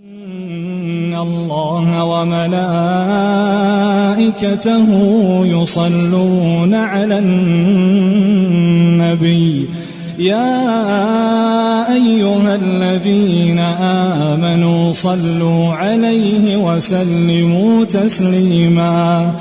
إن الله وملائكته يصلون على النبي يا أيها الذين آمنوا صلوا عليه وسلموا تسليما.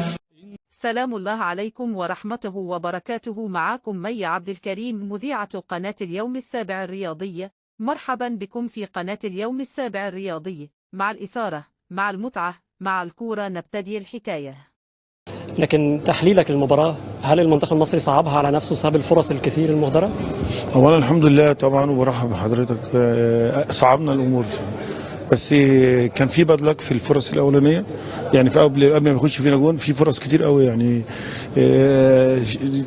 سلام الله عليكم ورحمته وبركاته. معكم مي عبد الكريم، مذيعة قناة اليوم السابع الرياضية. مرحبا بكم في قناة اليوم السابع الرياضي، مع الإثارة، مع المتعة، مع الكورة نبتدي الحكاية. لكن تحليلك للمباراة، هل المنتخب المصري صعبها على نفسه بسبب الفرص الكثير المهدرة؟ اولا الحمد لله طبعا وبرحب بحضرتك. صعبنا الامور بس كان في باد لك في الفرص الاولانيه، يعني في قبل ما يخش فينا جون في فرص كتير قوي،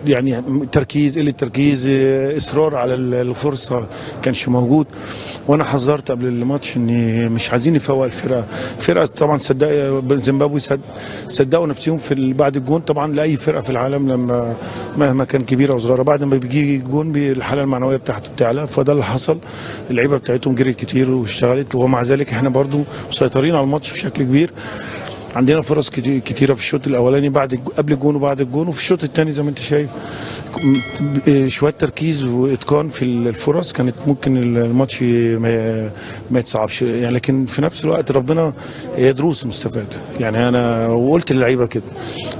يعني تركيز، قله تركيز، اصرار على الفرصه كانش موجود. وانا حذرت قبل الماتش ان مش عايزين نفوق الفرقه طبعا. زيمبابوي صدقوا نفسهم في بعد الجون. طبعا لاي فرقه في العالم لما مهما كان كبيره وصغيره بعد ما بيجي جون الحاله المعنويه بتاعته بتعلى، فده اللي حصل. اللعيبه بتاعتهم جريت كتير واشتغلت، ومع ذلك احنا برضو مسيطرين على الماتش بشكل كبير. عندنا فرص كتيره في الشوط الاولاني قبل الجون وبعد الجون، وفي الشوط الثاني زي ما انت شايف شويه تركيز واتقان في الفرص كانت ممكن الماتش ما يتصعبش يعني. لكن في نفس الوقت ربنا هي دروس مستفاده، يعني انا وقلت للعيبه كده،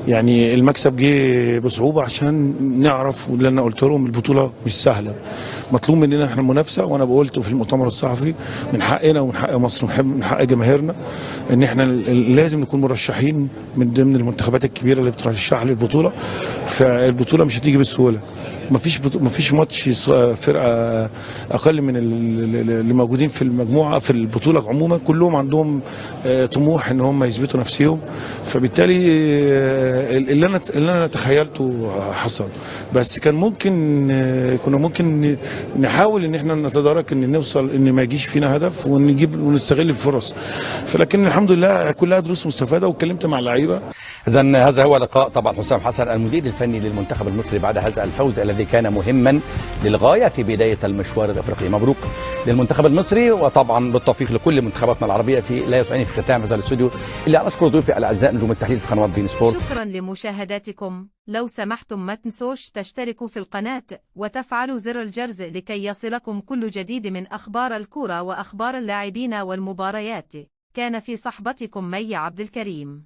يعني المكسب جه بصعوبه عشان نعرف، واللي انا قلت لهم البطوله مش سهله، مطلوب مننا احنا المنافسه. وانا قلت في المؤتمر الصحفي من حقنا ومن حق مصر ومن حق جماهيرنا ان احنا لازم نكون مرشحين من ضمن المنتخبات الكبيره اللي بترشح للبطوله. فالبطوله مش هتيجي بسهوله، مفيش ماتش فرقه اقل من اللي موجودين في المجموعه في البطوله عموما، كلهم عندهم طموح ان هم يثبتوا نفسهم. فبالتالي اللي انا تخيلته حصل، بس كان كنا ممكن نحاول ان احنا نتدارك ان نوصل ان ما يجيش فينا هدف ونستغل الفرص. فلكن الحمد لله كلها دروس مستفاده، واتكلمت مع اللعيبه. إذن هذا هو لقاء طبعا حسام حسن المدير الفني للمنتخب المصري بعد هذا الفوز الذي كان مهما للغاية في بداية المشوار الأفريقي. مبروك للمنتخب المصري، وطبعا بالتوفيق لكل منتخباتنا العربية. لا يسعني في ختام هذا الاستوديو إلا أن أشكر ضيوفي الأعزاء نجوم التحليل في قنوات بين سبورت. شكرا لمشاهداتكم. لو سمحتم ما تنسوش تشتركوا في القناة وتفعلوا زر الجرس لكي يصلكم كل جديد من أخبار الكرة وأخبار اللاعبين والمباريات. كان في صحبتكم مي عبد الكريم.